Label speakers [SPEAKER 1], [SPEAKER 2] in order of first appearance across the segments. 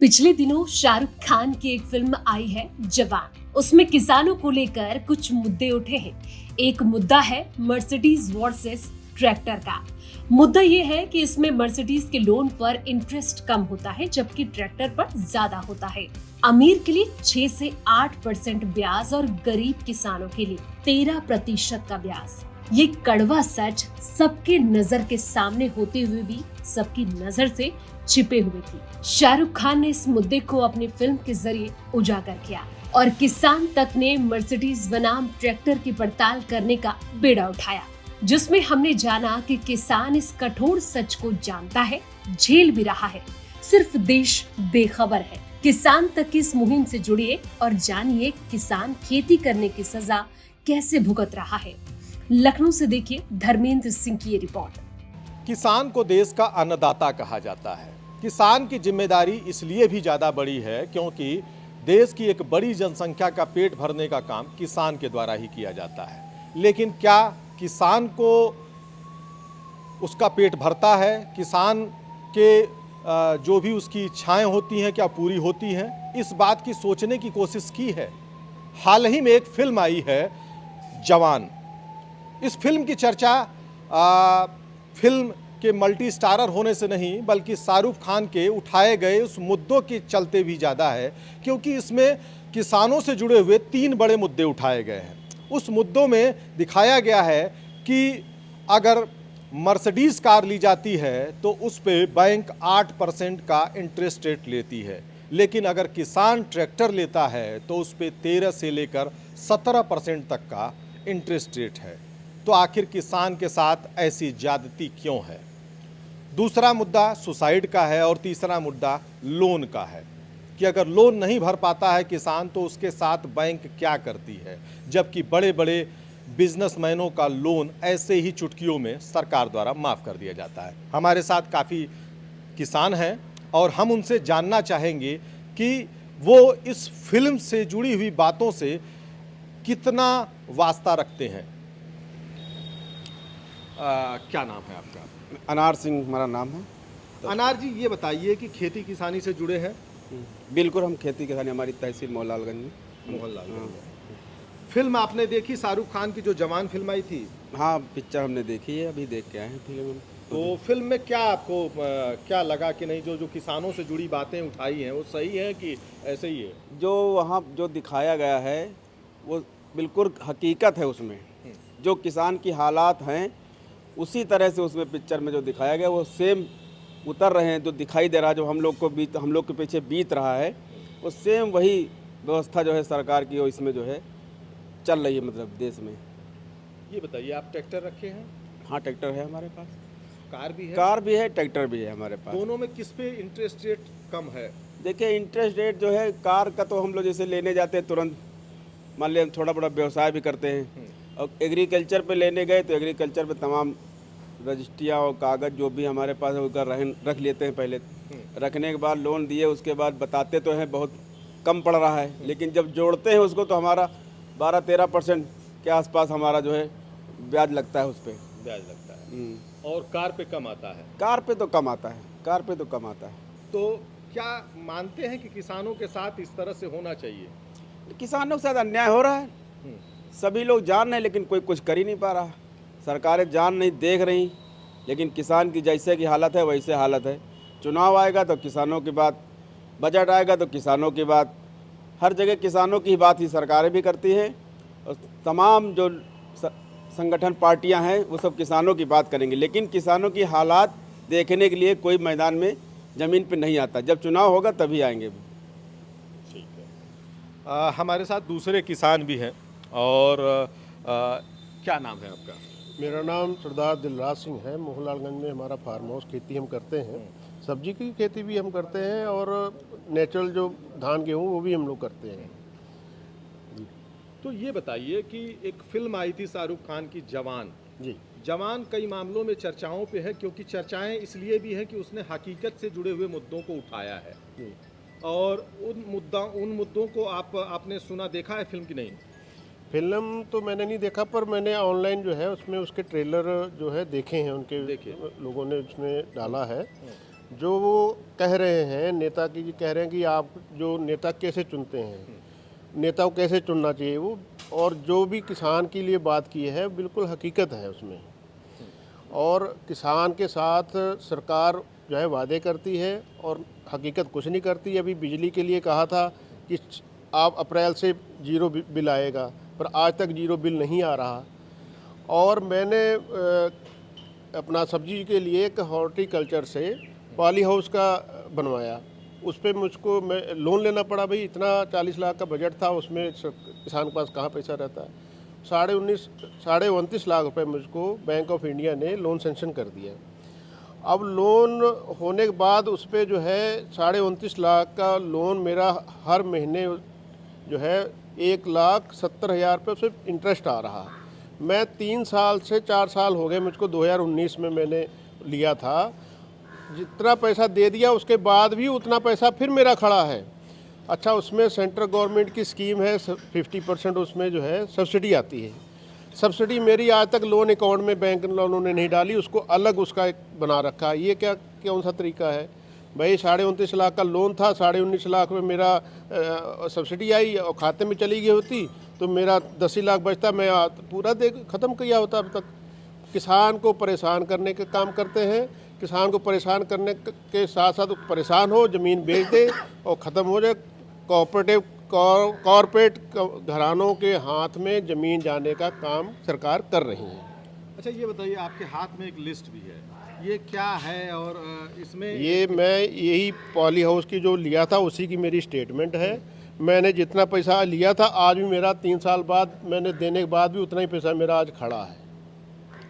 [SPEAKER 1] पिछले दिनों शाहरुख खान की एक फिल्म आई है जवान। उसमें किसानों को लेकर कुछ मुद्दे उठे हैं। एक मुद्दा है मर्सिडीज वर्सेस ट्रैक्टर का। मुद्दा ये है कि इसमें मर्सिडीज के लोन पर इंटरेस्ट कम होता है जबकि ट्रैक्टर पर ज्यादा होता है। अमीर के लिए 6 से 8% ब्याज और गरीब किसानों के लिए 13% का ब्याज। ये कड़वा सच सबके नजर के सामने होते हुए भी सबकी नजर से छिपे हुए थी। शाहरुख खान ने इस मुद्दे को अपनी फिल्म के जरिए उजागर किया और किसान तक ने मर्सिडीज बनाम ट्रैक्टर की पड़ताल करने का बेड़ा उठाया, जिसमें हमने जाना कि किसान इस कठोर सच को जानता है, झेल भी रहा है, सिर्फ देश बेखबर है। किसान तक की इस मुहिम से जुड़िए और जानिए किसान खेती करने की सजा कैसे भुगत रहा है। लखनऊ से देखिए धर्मेंद्र सिंह की ये रिपोर्ट।
[SPEAKER 2] किसान को देश का अन्नदाता कहा जाता है। किसान की जिम्मेदारी इसलिए भी ज़्यादा बड़ी है क्योंकि देश की एक बड़ी जनसंख्या का पेट भरने का काम किसान के द्वारा ही किया जाता है। लेकिन क्या किसान को उसका पेट भरता है? किसान के जो भी उसकी इच्छाएं होती हैं क्या पूरी होती हैं? इस बात की सोचने की कोशिश की है। हाल ही में एक फिल्म आई है जवान। इस फिल्म की चर्चा फिल्म के मल्टी स्टारर होने से नहीं बल्कि शाहरुख खान के उठाए गए उस मुद्दों के चलते भी ज़्यादा है, क्योंकि इसमें किसानों से जुड़े हुए 3 बड़े मुद्दे उठाए गए हैं। उस मुद्दों में दिखाया गया है कि अगर मर्सिडीज़ कार ली जाती है तो उस पे बैंक 8% का इंटरेस्ट रेट लेती है, लेकिन अगर किसान ट्रैक्टर लेता है तो उस पे 13 से लेकर 17% तक का इंटरेस्ट रेट है। तो आखिर किसान के साथ ऐसी ज्यादती क्यों है? दूसरा मुद्दा सुसाइड का है और तीसरा मुद्दा लोन का है कि अगर लोन नहीं भर पाता है किसान तो उसके साथ बैंक क्या करती है, जबकि बड़े बड़े बिजनेसमैनों का लोन ऐसे ही चुटकियों में सरकार द्वारा माफ़ कर दिया जाता है। हमारे साथ काफ़ी किसान हैं और हम उनसे जानना चाहेंगे कि वो इस फिल्म से जुड़ी हुई बातों से कितना वास्ता रखते हैं। क्या नाम है आपका?
[SPEAKER 3] अनार सिंह हमारा नाम है।
[SPEAKER 2] अनार जी, ये बताइए कि खेती किसानी से जुड़े हैं?
[SPEAKER 3] बिल्कुल, हम खेती किसानी, हमारी तहसील मोहनलालगंज में।
[SPEAKER 2] मोहनलाल। फिल्म आपने देखी शाहरुख खान की जो जवान फिल्म आई थी?
[SPEAKER 3] हाँ, पिक्चर हमने देखी है, अभी देख के आए हैं फिल्म।
[SPEAKER 2] तो फिल्म में क्या आपको क्या लगा कि नहीं, जो जो किसानों से जुड़ी बातें उठाई हैं वो सही है कि ऐसे ही है?
[SPEAKER 3] जो वहाँ जो दिखाया गया है वो बिल्कुल हकीकत है। उसमें जो किसान की हालात हैं उसी तरह से उसमें पिक्चर में जो दिखाया गया वो सेम उतर रहे हैं। जो दिखाई दे रहा है, जो हम लोग के पीछे बीत रहा है, वो सेम वही व्यवस्था जो है सरकार की वो इसमें जो है चल रही है, मतलब देश में।
[SPEAKER 2] ये बताइए, आप ट्रैक्टर रखे हैं?
[SPEAKER 3] हाँ, ट्रैक्टर है हमारे पास।
[SPEAKER 2] कार भी है?
[SPEAKER 3] कार भी है, ट्रैक्टर भी है हमारे पास।
[SPEAKER 2] दोनों में किस पे इंटरेस्ट रेट कम है?
[SPEAKER 3] देखिए, इंटरेस्ट रेट जो है कार का तो हम लोग जैसे लेने जाते हैं तुरंत, मान लिया थोड़ा बड़ा व्यवसाय भी करते हैं, और एग्रीकल्चर पे लेने गए तो एग्रीकल्चर पे तमाम रजिस्ट्रियाँ और कागज़ जो भी हमारे पास है उसका रख लेते हैं पहले। रखने के बाद लोन दिए, उसके बाद बताते तो हैं बहुत कम पड़ रहा है, लेकिन जब जोड़ते हैं उसको तो हमारा 12-13% के आसपास हमारा जो है ब्याज लगता है, उस पर
[SPEAKER 2] ब्याज लगता है। और कार पे कम आता है?
[SPEAKER 3] कार पे तो कम आता है, कार पे तो कम आता है।
[SPEAKER 2] तो क्या मानते हैं कि किसानों के साथ इस तरह से होना चाहिए?
[SPEAKER 3] किसानों के साथ अन्याय हो रहा है, सभी लोग जान रहे हैं लेकिन कोई कुछ कर ही नहीं पा रहा। सरकारें जान नहीं, देख रही, लेकिन किसान की जैसे की हालत है वैसे हालत है। चुनाव आएगा तो किसानों की बात, बजट आएगा तो किसानों की बात, हर जगह किसानों की बात ही सरकारें भी करती हैं, और तमाम जो संगठन पार्टियां हैं वो सब किसानों की बात करेंगे, लेकिन किसानों की हालात देखने के लिए कोई मैदान में ज़मीन पे नहीं आता। जब चुनाव होगा तभी आएंगे।
[SPEAKER 2] ठीक है। हमारे साथ दूसरे किसान भी हैं और क्या नाम है आपका?
[SPEAKER 4] मेरा नाम सरदार दिलराज सिंह है। मोहनलालगंज में हमारा फार्म हाउस, खेती हम करते हैं, सब्जी की खेती भी हम करते हैं और नेचुरल जो धान गेहूँ वो भी हम लोग करते हैं।
[SPEAKER 2] तो ये बताइए कि एक फिल्म आई थी शाहरुख खान की जवान
[SPEAKER 4] जी।
[SPEAKER 2] जवान कई मामलों में चर्चाओं पे है, क्योंकि चर्चाएं इसलिए भी हैं कि उसने हकीकत से जुड़े हुए मुद्दों को उठाया है
[SPEAKER 4] जी।
[SPEAKER 2] और उन मुद्दों को आपने सुना, देखा है फिल्म की नहीं?
[SPEAKER 4] फिल्म तो मैंने नहीं देखा, पर मैंने ऑनलाइन जो है उसमें उसके ट्रेलर जो है देखे हैं, उनके
[SPEAKER 2] देखे।
[SPEAKER 4] लोगों ने उसमें डाला है। जो वो कह रहे हैं नेता की, कह रहे हैं कि आप जो नेता कैसे चुनते हैं, नेता को कैसे चुनना चाहिए वो, और जो भी किसान के लिए बात की है बिल्कुल हकीकत है उसमें। और किसान के साथ सरकार जो है वादे करती है और हकीकत कुछ नहीं करती। अभी बिजली के लिए कहा था कि आप अप्रैल से 0 बिल आएगा, पर आज तक 0 बिल नहीं आ रहा। और मैंने अपना सब्जी के लिए एक हॉर्टिकल्चर से पॉली हाउस का बनवाया, उस पर मुझको मैं लोन लेना पड़ा। भाई इतना 40 लाख का बजट था, उसमें किसान के पास कहाँ पैसा रहता है। 29.5 लाख रुपए मुझको बैंक ऑफ इंडिया ने लोन सेंक्शन कर दिया। अब लोन होने के बाद उस पर जो है 29.5 लाख का लोन मेरा हर महीने जो है 1,70,000 रुपये सिर्फ इंटरेस्ट आ रहा। मैं 3 साल से 4 साल हो गए मुझको, 2019 में मैंने लिया था। जितना पैसा दे दिया उसके बाद भी उतना पैसा फिर मेरा खड़ा है। अच्छा, उसमें सेंट्रल गवर्नमेंट की स्कीम है, 50% उसमें जो है सब्सिडी आती है। सब्सिडी मेरी आज तक लोन अकाउंट में बैंक लोनों ने नहीं डाली, उसको अलग उसका एक बना रखा है। ये क्या कौन सा तरीका है भाई? 29.5 लाख का लोन था, 19.5 लाख में मेरा सब्सिडी आई और खाते में चली गई होती तो मेरा 10 ही लाख बचता, मैं पूरा दे ख़त्म किया होता। अब तक किसान को परेशान करने का काम करते हैं। किसान को परेशान करने के साथ साथ परेशान हो, ज़मीन बेच दे और ख़त्म हो जाए। कॉरपोरेट घरानों के हाथ में ज़मीन जाने का काम सरकार कर रही है।
[SPEAKER 2] अच्छा, ये बताइए, आपके हाथ में एक लिस्ट भी है, ये क्या है? और इसमें
[SPEAKER 4] ये मैं यही पॉली हाउस की जो लिया था उसी की मेरी स्टेटमेंट है। मैंने जितना पैसा लिया था आज भी मेरा 3 साल बाद मैंने देने के बाद भी उतना ही पैसा मेरा आज खड़ा है।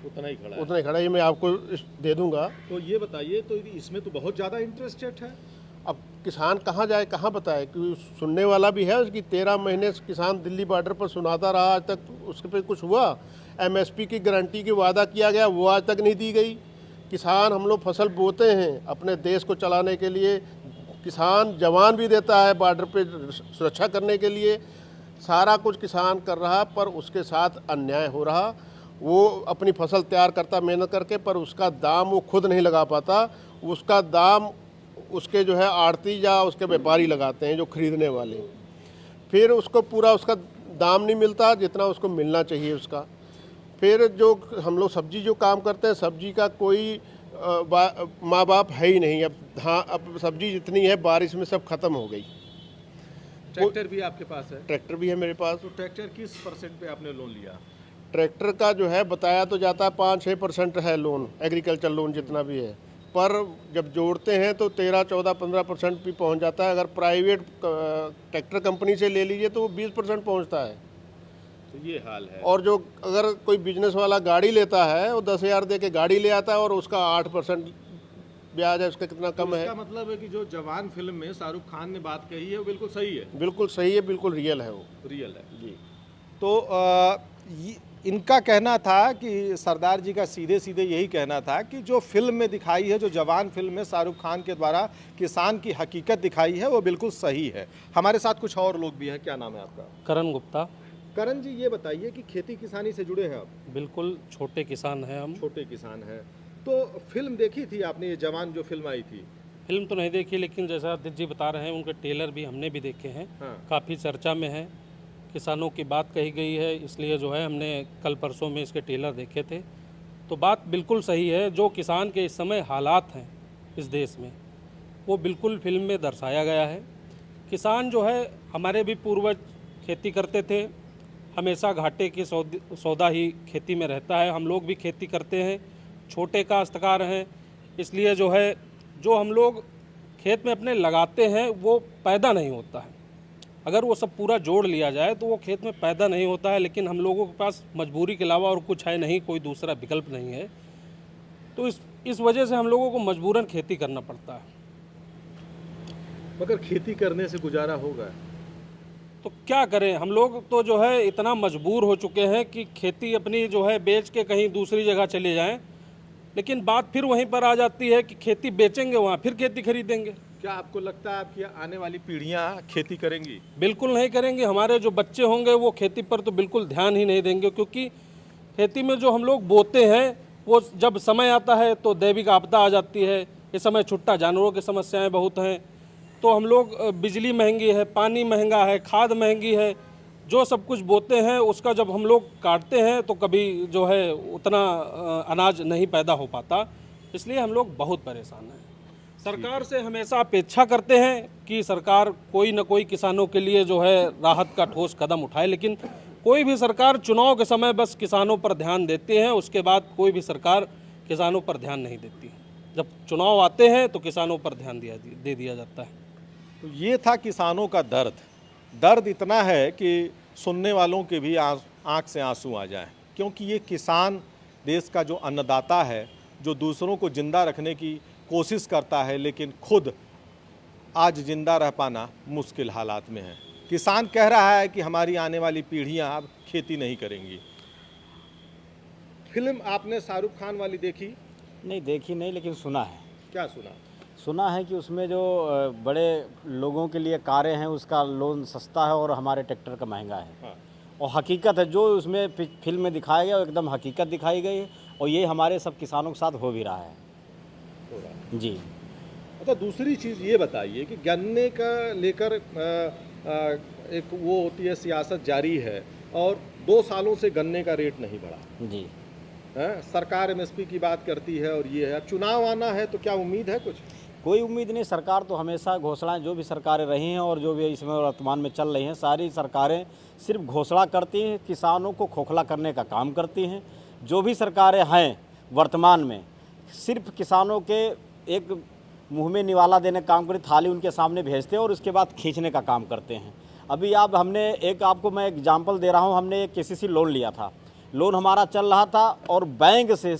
[SPEAKER 2] उतना ही खड़ा है?
[SPEAKER 4] उतना ही खड़ा है, ये मैं आपको दे दूंगा।
[SPEAKER 2] तो ये बताइए, तो इसमें तो बहुत ज़्यादा इंटरेस्ट रेट है।
[SPEAKER 4] अब किसान कहाँ जाए, कहाँ बताए, क्योंकि सुनने वाला भी है उसकी। 13 महीने से किसान दिल्ली बॉर्डर पर सुनाता रहा, आज तक उसके पे कुछ हुआ? MSP की गारंटी की वादा किया गया, वो आज तक नहीं दी गई। किसान, हम लोग फसल बोते हैं अपने देश को चलाने के लिए, किसान जवान भी देता है बॉर्डर पे सुरक्षा करने के लिए, सारा कुछ किसान कर रहा, पर उसके साथ अन्याय हो रहा। वो अपनी फसल तैयार करता मेहनत करके, पर उसका दाम वो खुद नहीं लगा पाता। उसका दाम उसके जो है आड़ती या उसके व्यापारी लगाते हैं, जो खरीदने वाले। फिर उसको पूरा उसका दाम नहीं मिलता जितना उसको मिलना चाहिए उसका। फिर जो हम लोग सब्जी जो काम करते हैं, सब्जी का कोई माँ बाप है ही नहीं। अब सब्जी जितनी है बारिश में सब खत्म हो गई।
[SPEAKER 2] ट्रैक्टर भी आपके पास है?
[SPEAKER 4] ट्रैक्टर भी है मेरे पास।
[SPEAKER 2] तो ट्रैक्टर किस % पे आपने लोन लिया?
[SPEAKER 4] ट्रैक्टर का जो है बताया तो जाता है 5-6% है लोन, एग्रीकल्चर लोन जितना भी है, पर जब जोड़ते हैं तो 13, 14, 15% भी पहुंच जाता है। अगर प्राइवेट ट्रैक्टर कंपनी से ले लीजिए तो वो 20% पहुंचता है।
[SPEAKER 2] तो ये हाल है।
[SPEAKER 4] और जो अगर कोई बिजनेस वाला गाड़ी लेता है वो 10,000 दे के गाड़ी ले आता है और उसका 8% ब्याज है, उसका कितना कम है।
[SPEAKER 2] इसका मतलब है कि जो जवान फिल्म में शाहरुख खान ने बात कही है वो बिल्कुल सही है।
[SPEAKER 4] बिल्कुल सही है, बिल्कुल रियल है, वो
[SPEAKER 2] रियल है
[SPEAKER 4] जी।
[SPEAKER 2] तो इनका कहना था कि सरदार जी का सीधे सीधे यही कहना था कि जो फिल्म में दिखाई है, जो जवान फिल्म में शाहरुख खान के द्वारा किसान की हकीकत दिखाई है वो बिल्कुल सही है। हमारे साथ कुछ और लोग भी हैं। क्या नाम है आपका?
[SPEAKER 5] करण गुप्ता।
[SPEAKER 2] करण जी, ये बताइए कि खेती किसानी से जुड़े हैं आप?
[SPEAKER 5] बिल्कुल, छोटे किसान हैं हम।
[SPEAKER 2] छोटे किसान हैं। तो फिल्म देखी थी आपने, ये जवान जो फिल्म आई थी?
[SPEAKER 5] फिल्म तो नहीं देखी, लेकिन जैसा आदित्य जी बता रहे हैं उनके ट्रेलर भी हमने भी देखे हैं।
[SPEAKER 2] हाँ।
[SPEAKER 5] काफ़ी चर्चा में है, किसानों की बात कही गई है, इसलिए जो है हमने कल परसों में इसके ट्रेलर देखे थे। तो बात बिल्कुल सही है, जो किसान के इस समय हालात हैं इस देश में वो बिल्कुल फिल्म में दर्शाया गया है। किसान जो है, हमारे भी पूर्वज खेती करते थे, हमेशा घाटे की सौदा ही खेती में रहता है। हम लोग भी खेती करते हैं, छोटे काश्तकार हैं, इसलिए जो है जो हम लोग खेत में अपने लगाते हैं वो पैदा नहीं होता है। अगर वो सब पूरा जोड़ लिया जाए तो वो खेत में पैदा नहीं होता है, लेकिन हम लोगों के पास मजबूरी के अलावा और कुछ है नहीं, कोई दूसरा विकल्प नहीं है। तो इस वजह से हम लोगों को मजबूरन खेती करना पड़ता है।
[SPEAKER 2] मगर खेती करने से गुजारा होगा
[SPEAKER 5] तो क्या करें, हम लोग तो जो है इतना मजबूर हो चुके हैं कि खेती अपनी जो है बेच के कहीं दूसरी जगह चले जाएं, लेकिन बात फिर वहीं पर आ जाती है कि खेती बेचेंगे वहाँ फिर खेती खरीदेंगे।
[SPEAKER 2] क्या आपको लगता है आपकी आने वाली पीढ़ियां खेती करेंगी?
[SPEAKER 5] बिल्कुल नहीं करेंगे। हमारे जो बच्चे होंगे वो खेती पर तो बिल्कुल ध्यान ही नहीं देंगे, क्योंकि खेती में जो हम लोग बोते हैं वो जब समय आता है तो दैविक आपदा आ जाती है इस समय छुट्टा जानवरों की समस्याएं बहुत हैं। तो हम लोग बिजली महंगी है, पानी महंगा है, खाद महंगी है, जो सब कुछ बोते हैं उसका जब हम लोग काटते हैं तो कभी जो है उतना अनाज नहीं पैदा हो पाता। इसलिए हम लोग बहुत परेशान हैं। सरकार से हमेशा अपेक्षा करते हैं कि सरकार कोई न कोई किसानों के लिए जो है राहत का ठोस कदम उठाए, लेकिन कोई भी सरकार चुनाव के समय बस किसानों पर ध्यान देती है, उसके बाद कोई भी सरकार किसानों पर ध्यान नहीं देती। जब चुनाव आते हैं तो किसानों पर ध्यान दे दिया जाता है।
[SPEAKER 2] तो ये था किसानों का दर्द। दर्द इतना है कि सुनने वालों के भी आंख से आंसू आ जाएं, क्योंकि ये किसान देश का जो अन्नदाता है, जो दूसरों को जिंदा रखने की कोशिश करता है, लेकिन खुद आज जिंदा रह पाना मुश्किल हालात में है। किसान कह रहा है कि हमारी आने वाली पीढ़ियां अब खेती नहीं करेंगी। फिल्म आपने शाहरुख खान वाली देखी?
[SPEAKER 6] नहीं देखी नहीं, लेकिन सुना है।
[SPEAKER 2] क्या सुना?
[SPEAKER 6] सुना है कि उसमें जो बड़े लोगों के लिए कारें हैं उसका लोन सस्ता है और हमारे ट्रैक्टर का महंगा है।
[SPEAKER 2] हाँ।
[SPEAKER 6] और हकीकत है, जो उसमें फिल्म में दिखाया गया वो एकदम हकीकत दिखाई गई है, और ये हमारे सब किसानों के साथ हो भी रहा है।
[SPEAKER 2] हो रहा है।
[SPEAKER 6] जी।
[SPEAKER 2] अच्छा, दूसरी चीज़ ये बताइए कि गन्ने का लेकर एक वो होती है, सियासत जारी है और 2 सालों से गन्ने का रेट नहीं बढ़ा
[SPEAKER 6] जी।
[SPEAKER 2] है। सरकार एमएसपी की बात करती है और ये है। अब चुनाव आना है तो क्या उम्मीद है कुछ?
[SPEAKER 6] कोई उम्मीद नहीं। सरकार तो हमेशा घोषणाएं, जो भी सरकारें रही हैं और जो भी इसमें वर्तमान में चल रही हैं, सारी सरकारें सिर्फ घोषणा करती हैं, किसानों को खोखला करने का काम करती हैं। जो भी सरकारें हैं वर्तमान में सिर्फ किसानों के एक मुंह में निवाला देने का काम करते, थाली उनके सामने भेजते हैं और उसके बाद खींचने का काम करते हैं। अभी हमने एक आपको मैं एग्जाम्पल दे रहा हूँ, हमने एक केसीसी लोन लिया था। लोन हमारा चल रहा था और बैंक से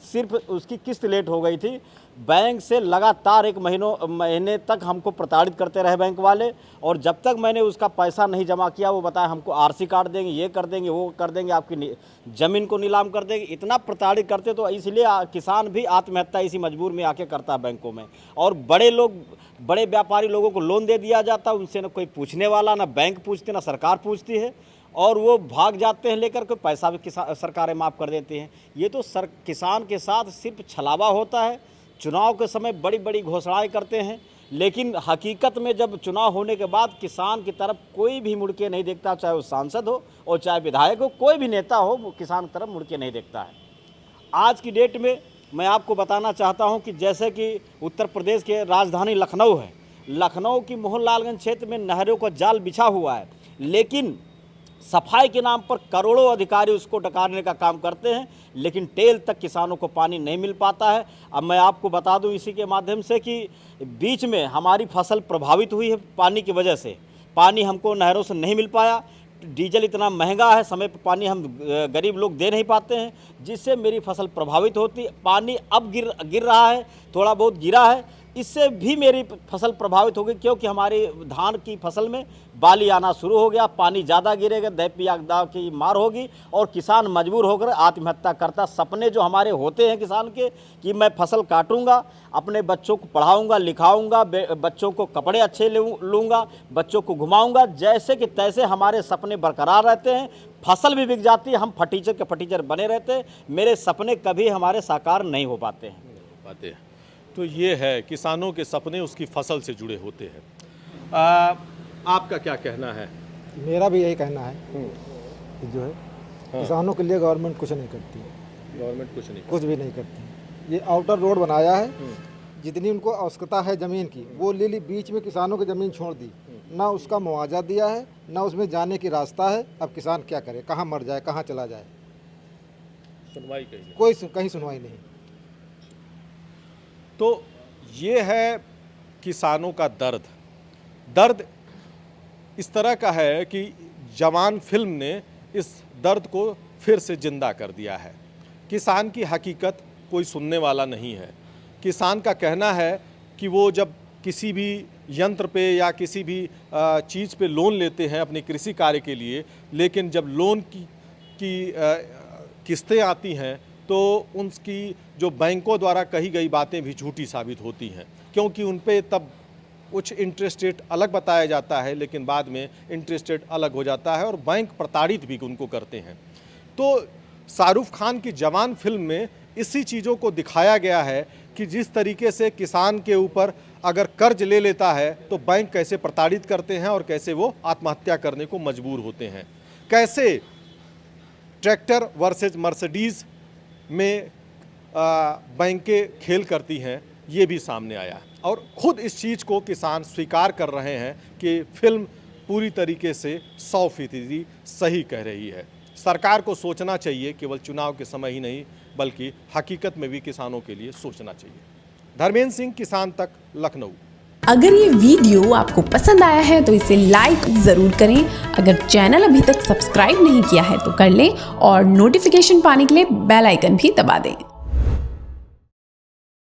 [SPEAKER 6] सिर्फ उसकी किस्त लेट हो गई थी। बैंक से लगातार 1 महीने तक हमको प्रताड़ित करते रहे बैंक वाले, और जब तक मैंने उसका पैसा नहीं जमा किया वो बताया हमको आरसी काट देंगे, ये कर देंगे, वो कर देंगे, आपकी ज़मीन को नीलाम कर देंगे। इतना प्रताड़ित करते, तो इसलिए किसान भी आत्महत्या इसी मजबूर में आके करता है बैंकों में। और बड़े व्यापारी लोगों को लोन दे दिया जाता है, उनसे ना कोई पूछने वाला, ना बैंक पूछते, ना सरकार पूछती है, और वो भाग जाते हैं लेकर के, पैसा भी सरकारें माफ़ कर देती हैं। ये तो किसान के साथ सिर्फ छलावा होता है। चुनाव के समय बड़ी बड़ी घोषणाएं करते हैं, लेकिन हकीकत में जब चुनाव होने के बाद किसान की तरफ कोई भी मुड़ के नहीं देखता, चाहे वो सांसद हो और चाहे विधायक हो, कोई भी नेता हो, वो किसान की तरफ मुड़ के नहीं देखता है। आज की डेट में मैं आपको बताना चाहता हूं कि जैसे कि उत्तर प्रदेश के राजधानी लखनऊ है, लखनऊ की मोहनलालगंज क्षेत्र में नहरों का जाल बिछा हुआ है, लेकिन सफाई के नाम पर करोड़ों अधिकारी उसको डकारने का काम करते हैं, लेकिन टेल तक किसानों को पानी नहीं मिल पाता है। अब मैं आपको बता दूं इसी के माध्यम से कि बीच में हमारी फसल प्रभावित हुई है पानी की वजह से। पानी हमको नहरों से नहीं मिल पाया, डीजल इतना महंगा है, समय पर पानी हम गरीब लोग दे नहीं पाते हैं, जिससे मेरी फसल प्रभावित होती है। पानी अब गिर रहा है, थोड़ा बहुत गिरा है, इससे भी मेरी फसल प्रभावित हो गई, क्योंकि हमारी धान की फसल में बाली आना शुरू हो गया। पानी ज़्यादा गिरेगा, दैप्य आपदा की मार होगी और किसान मजबूर होकर आत्महत्या करता। सपने जो हमारे होते हैं किसान के कि मैं फसल काटूंगा, अपने बच्चों को पढ़ाऊंगा लिखाऊंगा, बच्चों को कपड़े अच्छे लूँगा, बच्चों को घुमाऊंगा, जैसे कि तैसे हमारे सपने बरकरार रहते हैं। फसल भी बिक जाती है, हम फटीचर के फटीचर बने रहते हैं, मेरे सपने कभी हमारे साकार नहीं हो पाते हैं।
[SPEAKER 2] तो ये है, किसानों के सपने उसकी फसल से जुड़े होते हैं। आपका क्या कहना है?
[SPEAKER 7] मेरा भी यही कहना है कि जो है किसानों के लिए गवर्नमेंट कुछ नहीं करती,
[SPEAKER 2] गवर्नमेंट कुछ
[SPEAKER 7] भी नहीं करती। ये आउटर रोड बनाया है, जितनी उनको आवश्यकता है ज़मीन की वो ले ली, बीच में किसानों की ज़मीन छोड़ दी, ना उसका मुआवजा दिया है, ना उसमें जाने की रास्ता है। अब किसान क्या करे, कहाँ मर जाए, कहाँ चला जाए,
[SPEAKER 2] सुनवाई
[SPEAKER 7] कहीं सुनवाई नहीं।
[SPEAKER 2] तो ये है किसानों का दर्द इस तरह का है कि जवान फिल्म ने इस दर्द को फिर से जिंदा कर दिया है। किसान की हकीकत कोई सुनने वाला नहीं है। किसान का कहना है कि वो जब किसी भी यंत्र पे या किसी भी चीज़ पे लोन लेते हैं अपने कृषि कार्य के लिए, लेकिन जब लोन की किस्तें आती हैं तो उनकी जो बैंकों द्वारा कही गई बातें भी झूठी साबित होती हैं, क्योंकि उन पे तब कुछ इंटरेस्ट रेट अलग बताया जाता है, लेकिन बाद में इंटरेस्ट रेट अलग हो जाता है और बैंक प्रताड़ित भी उनको करते हैं। तो शाहरुख खान की जवान फिल्म में इसी चीज़ों को दिखाया गया है कि जिस तरीके से किसान के ऊपर अगर कर्ज ले लेता है तो बैंक कैसे प्रताड़ित करते हैं और कैसे वो आत्महत्या करने को मजबूर होते हैं। कैसे ट्रैक्टर वर्सेस मर्सिडीज़ में बैंकें खेल करती हैं, ये भी सामने आया और खुद इस चीज़ को किसान स्वीकार कर रहे हैं कि फिल्म पूरी तरीके से 100% सही कह रही है। सरकार को सोचना चाहिए, केवल चुनाव के समय ही नहीं बल्कि हकीकत में भी किसानों के लिए सोचना चाहिए। धर्मेंद्र सिंह, किसान तक, लखनऊ।
[SPEAKER 8] अगर ये वीडियो आपको पसंद आया है तो इसे लाइक ज़रूर करें। अगर चैनल अभी तक सब्सक्राइब नहीं किया है तो कर लें और नोटिफिकेशन पाने के लिए बेल आइकन भी दबा दें।